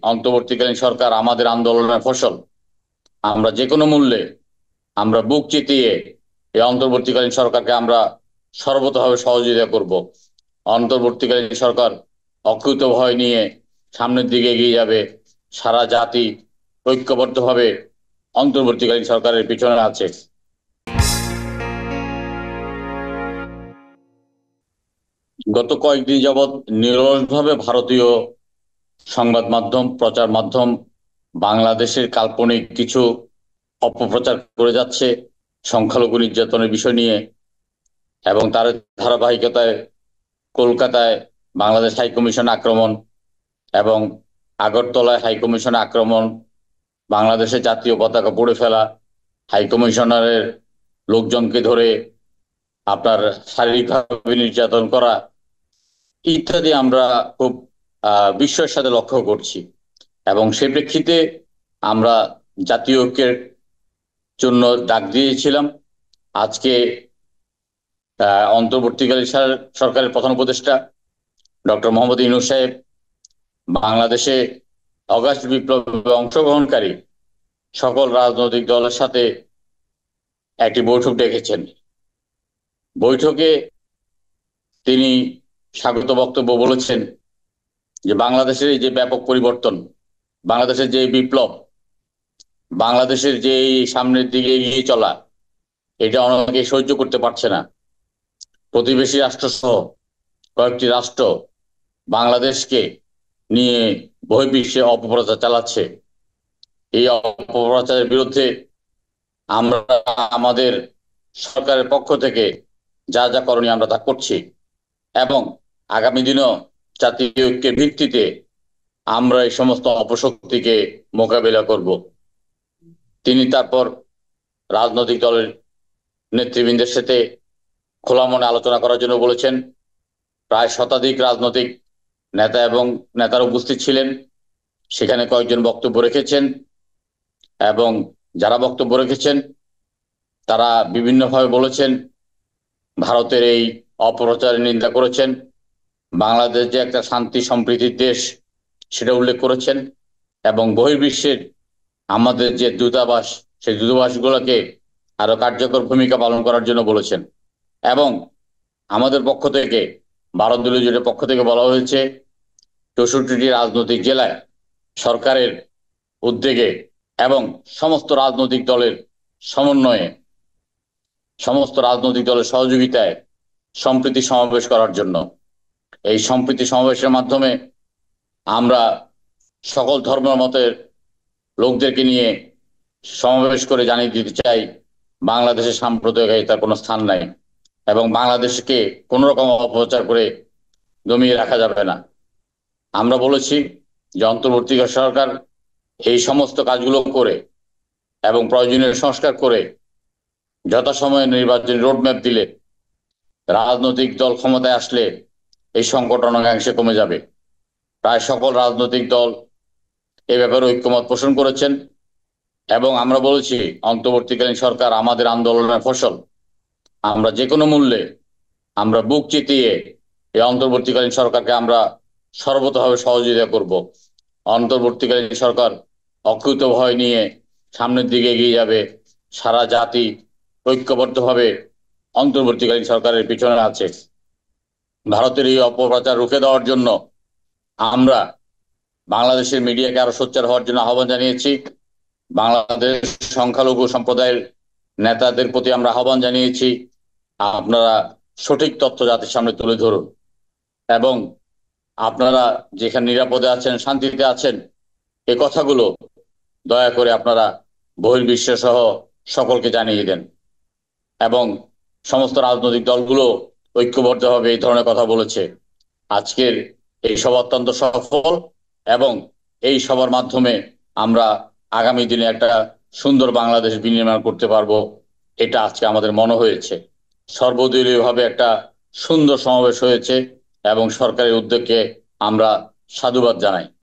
অন্তর্বর্তীকালীন সরকার আমাদের আন্দোলনের ফসল। আমরা যে কোনো মূল্যে আমরা বুক চিতিয়ে এই অন্তর্বর্তীকালীন সরকারকে আমরা সর্বতভাবে সহযোগিতা করব। অন্তর্বর্তীকালীন সরকার অকুত ভয় নিয়ে সামনের দিকে এগিয়ে যাবে। সারা জাতি ঐক্যবদ্ধভাবে অন্তর্বর্তীকালীন সরকারের পিছনে আছে। গত কয়েকদিন যাবৎ নিরলসভাবে ভারতীয় সংবাদ মাধ্যম, প্রচার মাধ্যম বাংলাদেশের কাল্পনিক কিছু অপপ্রচার করে যাচ্ছে সংখ্যালঘু নির্যাতনের বিষয় নিয়ে, এবং তার ধারাবাহিকতায় কলকাতায় বাংলাদেশ হাইকমিশন আক্রমণ এবং আগরতলায় হাইকমিশন আক্রমণ, বাংলাদেশের জাতীয় পতাকা পুড়ে ফেলা, হাইকমিশনারের লোকজনকে ধরে আপনার শারীরিকভাবে নির্যাতন করা ইত্যাদি আমরা খুব বিস্ময়ের সাথে লক্ষ্য করছি। এবং সেই প্রেক্ষিতে আমরা জাতীয় ঐক্যের জন্য ডাক দিয়েছিলাম। আজকে অন্তর্বর্তীকালীন সরকারের প্রধান উপদেষ্টা ডক্টর মোহাম্মদ ইউনূস সাহেব বাংলাদেশে অগাস্ট বিপ্লবে অংশগ্রহণকারী সকল রাজনৈতিক দলের সাথে একটি বৈঠক ডেকেছেন। বৈঠকে তিনি স্বাগত বক্তব্য বলেছেন যে বাংলাদেশের এই যে ব্যাপক পরিবর্তন, বাংলাদেশের যে বিপ্লব, বাংলাদেশের যে সামনের দিকে এগিয়ে চলা, এটা অনেকে সহ্য করতে পারছে না। প্রতিবেশী রাষ্ট্র সহ কয়েকটি রাষ্ট্র বাংলাদেশকে নিয়ে বহির্বিশ্বে অপপ্রচার চালাচ্ছে। এই অপপ্রচারের বিরুদ্ধে আমরা আমাদের সরকারের পক্ষ থেকে যা যা করণীয় আমরা তা করছি, এবং আগামী দিনেও জাতীয় ঐক্যের ভিত্তিতে আমরা এই সমস্ত অপশক্তিকে মোকাবিলা করব। তিনি তারপর রাজনৈতিক দলের নেতৃবৃন্দের সাথে খোলা মনে আলোচনা করার জন্য বলেছেন। প্রায় শতাধিক রাজনৈতিক নেতা এবং নেতারা উপস্থিত ছিলেন, সেখানে কয়েকজন বক্তব্য রেখেছেন, এবং যারা বক্তব্য রেখেছেন তারা বিভিন্নভাবে বলেছেন, ভারতের এই অপপ্রচারের নিন্দা করেছেন, বাংলাদেশ যে একটা শান্তি সম্প্রীতির দেশ সেটা উল্লেখ করেছেন, এবং বহির্বিশ্বের আমাদের যে দূতাবাস সেই দূতাবাসগুলোকে আরো কার্যকর ভূমিকা পালন করার জন্য বলেছেন। এবং আমাদের পক্ষ থেকে, ভারত দলীয় জোটের পক্ষ থেকে বলা হয়েছে 64টি রাজনৈতিক জেলায় সরকারের উদ্যোগে এবং সমস্ত রাজনৈতিক দলের সমন্বয়ে, সমস্ত রাজনৈতিক দলের সহযোগিতায় সম্প্রীতি সমাবেশ করার জন্য। এই সম্প্রীতি সমাবেশের মাধ্যমে আমরা সকল ধর্মের মতের লোকদেরকে নিয়ে সমাবেশ করে জানিয়ে দিতে চাই বাংলাদেশের সাম্প্রদায়িকতার কোনো স্থান নাই, এবং বাংলাদেশকে কোনো রকম অপপ্রচার করে দমিয়ে রাখা যাবে না। আমরা বলেছি যে অন্তর্বর্তীকালীন সরকার এই সমস্ত কাজগুলো করে এবং প্রয়োজনীয় সংস্কার করে যথাসময়ে নির্বাচনী রোডম্যাপ দিলে রাজনৈতিক দল ক্ষমতায় আসলে এই সংকট অনেকাংশে কমে যাবে। প্রায় সকল রাজনৈতিক দল এ ব্যাপারে ঐক্যমত পোষণ করেছেন, এবং আমরা বলেছি অন্তর্বর্তীকালীন সরকার আমাদের আন্দোলনের ফসল। আমরা যে কোনো মূল্যে আমরা বুক চিতিয়ে এই অন্তর্বর্তীকালীন সরকারকে আমরা সর্বতভাবে সহযোগিতা করব। অন্তর্বর্তীকালীন সরকার অকুত ভয় নিয়ে সামনের দিকে এগিয়ে যাবে। সারা জাতি ঐক্যবদ্ধভাবে অন্তর্বর্তীকালীন সরকারের পিছনে আছে। ভারতের এই অপপ্রচার রুখে দেওয়ার জন্য আমরা বাংলাদেশের মিডিয়াকে আরো সোচ্চার হওয়ার জন্য আহ্বান জানিয়েছি। বাংলাদেশ সংখ্যালঘু সম্প্রদায়ের নেতাদের প্রতি আমরা আহ্বান জানিয়েছি, আপনারা সঠিক তথ্য জাতির সামনে তুলে ধরুন, এবং আপনারা যেখানে নিরাপদে আছেন, শান্তিতে আছেন, এই কথাগুলো দয়া করে আপনারা বহির্বিশ্ব সহ সকলকে জানিয়ে দেন। এবং সমস্ত রাজনৈতিক দলগুলো ঐক্যবদ্ধভাবে এই ধরনের কথা বলেছে। আজকের এই সভা অত্যন্ত সফল, এবং এই সভার মাধ্যমে আমরা আগামী দিনে একটা সুন্দর বাংলাদেশ বিনির্মাণ করতে পারবো, এটা আজকে আমাদের মনে হয়েছে। সর্বদলীয়ভাবে একটা সুন্দর সমাবেশ হয়েছে, এবং সরকারের উদ্যোগকে আমরা সাধুবাদ জানাই।